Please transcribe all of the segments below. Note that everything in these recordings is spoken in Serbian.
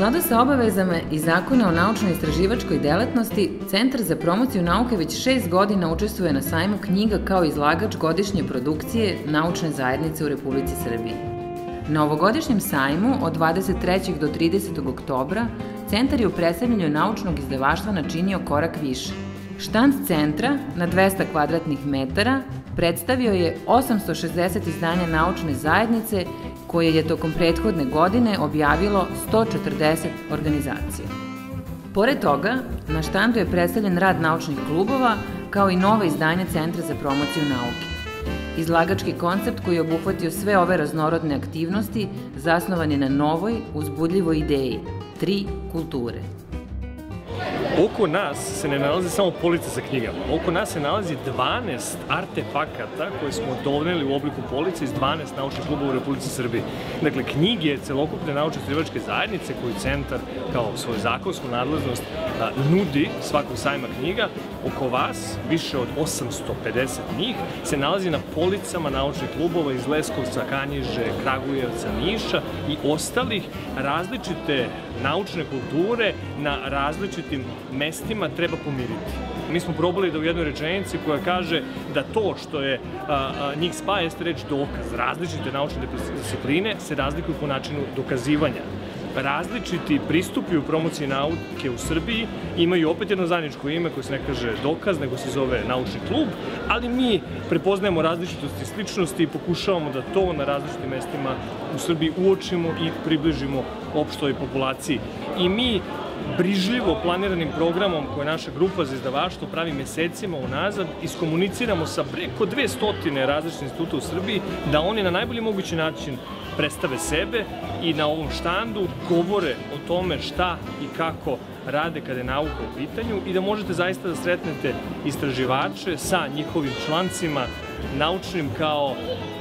skladu sa obavezama i Zakona o naučno-istraživačkoj delatnosti, Centar za promociju nauke već 6 godina učestvuje na sajmu knjiga kao izlagač godišnje produkcije naučne zajednice u Republici Srbiji. Na ovogodišnjem sajmu od 23. do 30. oktobra Centar je u predstavljanju naučnog izdavaštva načinio korak više. Štand centra na 200 kvadratnih metara predstavio je 860 izdanja naučne zajednice koje je tokom prethodne godine objavilo 140 organizacija. Pored toga, na štandu je predstavljen rad naučnih klubova kao i nova izdanja Centra za promociju nauke. Izlagački koncept koji je obuhvatio sve ove raznorodne aktivnosti zasnovan je na novoj, uzbudljivoj ideji – 3 kulture. Oko nas se ne nalazi samo polica sa knjigama, oko nas se nalazi 12 artefakata koje smo doneli u obliku police iz 12 naučnih klubova u Republici Srbiji. Dakle, knjige celokupne naučno-istraživačke zajednice koju Centar kao svoju zakonsku nadležnost nudi svakog sajma knjiga, oko vas, više od 850 njih, se nalazi na policama naučnih klubova iz Leskovca, Kanjiže, Kragujevca, Niša i ostalih različite naučne kulture na različitim mestima treba pomiriti. Mi smo probali da u jednoj rečenici koja kaže da to što je njih spaja jeste reč dokaz. Različite naučne discipline se razlikuju po načinu dokazivanja. Različiti pristupi u promociji nauke u Srbiji imaju opet jedno zajedničko ime koje se ne kaže dokaz, nego se zove naučni klub, ali mi prepoznajemo različitosti i sličnosti i pokušavamo da to na različitim mestima u Srbiji uočimo i približimo opštoj populaciji. I mi brižljivo planiranim programom koje naša grupa za izdavaštvo pravi mesecima unazad iskomuniciramo sa preko 200 različitih instituta u Srbiji da oni na najbolji mogući način predstave sebe i na ovom štandu govore o tome šta i kako rade kada je nauka u pitanju i da možete zaista da sretnete istraživače sa njihovim člancima naučnim kao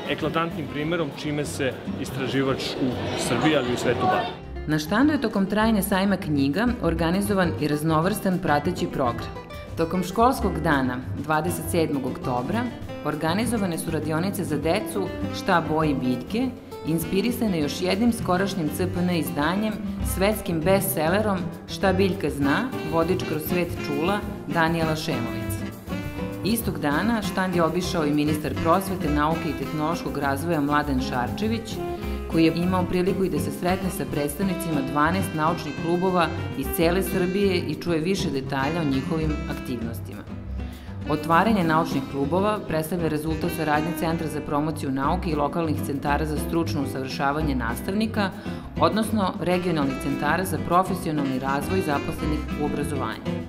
eklatantnim primerom čime se istraživač u Srbiji, ali i u svetu bavi. Na štandu je tokom trajanja sajma knjiga organizovan i raznovrstan prateći program. Tokom školskog dana, 27. oktobra, organizovane su radionice za decu Šta boji biljke, inspirisane još jednim skorašnjim CPN izdanjem, svetskim bestsellerom Šta biljka zna, vodič kroz svet čula, Danijela Šemovića. Istog dana štand je obišao i ministar prosvete, nauke i tehnološkog razvoja Mladen Šarčević, koji je imao priliku i da se sretne sa predstavnicima 12 naučnih klubova iz cele Srbije i čuje više detalja o njihovim aktivnostima. Otvaranje naučnih klubova predstavlja rezultat saradnje Centra za promociju nauke i lokalnih centara za stručno usavršavanje nastavnika, odnosno regionalnih centara za profesionalni razvoj zaposlenih u obrazovanju.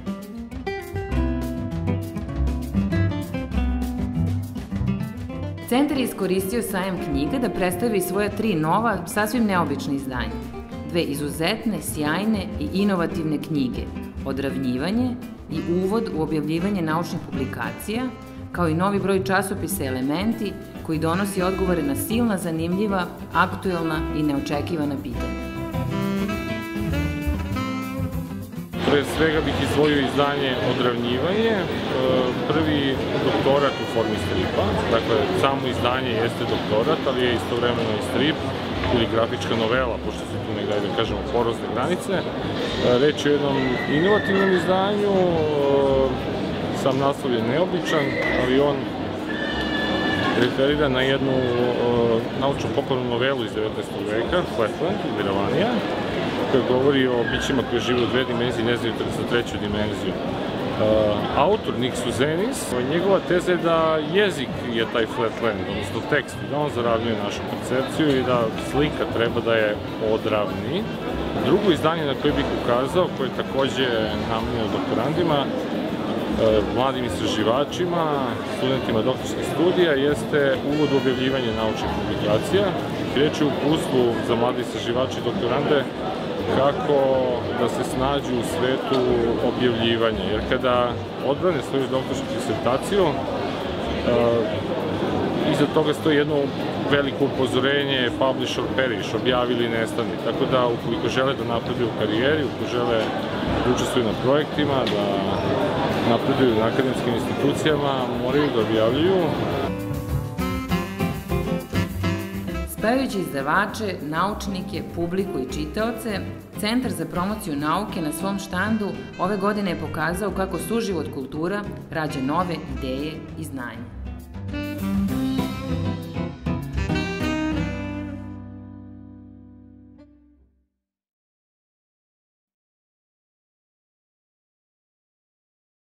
Centar je iskoristio sajam knjiga da predstavi svoja 3 nova, sasvim neobična izdanja. 2 izuzetne, sjajne i inovativne knjige Odravnjivanje i uvod u objavljivanje naučnih publikacija, kao i novi broj časopisa Elementi koji donosi odgovore na silna, zanimljiva, aktuelna i neočekivana pitanja. Pre svega bih izdvojio izdanje Odravnjivanje, prvi doktorat u formi stripa. Dakle, samo izdanje jeste doktorat, ali je istovremeno i strip ili grafička novela, pošto su tu negdje, da kažemo, porozne granice. Reč je o jednom inovativnom izdanju, sam naslov je neobičan, ali on referira na jednu naučno-popularnu novelu iz 19. veka, Flatland ili Ravanija, koja govori o bićima koje žive u 2 dimenzije i ne znaju za 3. dimenziju. Autor Nick Suzenis, njegova teza je da jezik je taj flatland, odnosno tekst, da on zaravnjuje našu percepciju i da slika treba da je odravni. Drugo izdanje na koje bih ukazao, koje je takođe namenjeno doktorandima, mladim istraživačima, studentima doktorskih studija, jeste uvod u objavljivanje naučnih publikacija. Riječ je o uputstvu za mlade istraživače i doktorande kako da se snađu u svetu objavljivanja. Jer kada odbrane svoju doktorsku disertaciju, iza toga stoji jedno veliko upozorenje publish or perish, objavi ili nestani. Tako da ukoliko žele da napreduju u karijeri, ukoliko žele da učestvuju na projektima, da napreduju na akademskim institucijama, moraju da objavljuju. Spajajući izdavače, naučnike, publiku i čitaoce, Centar za promociju nauke na svom štandu ove godine je pokazao kako suživot kultura rađa nove ideje i znanje.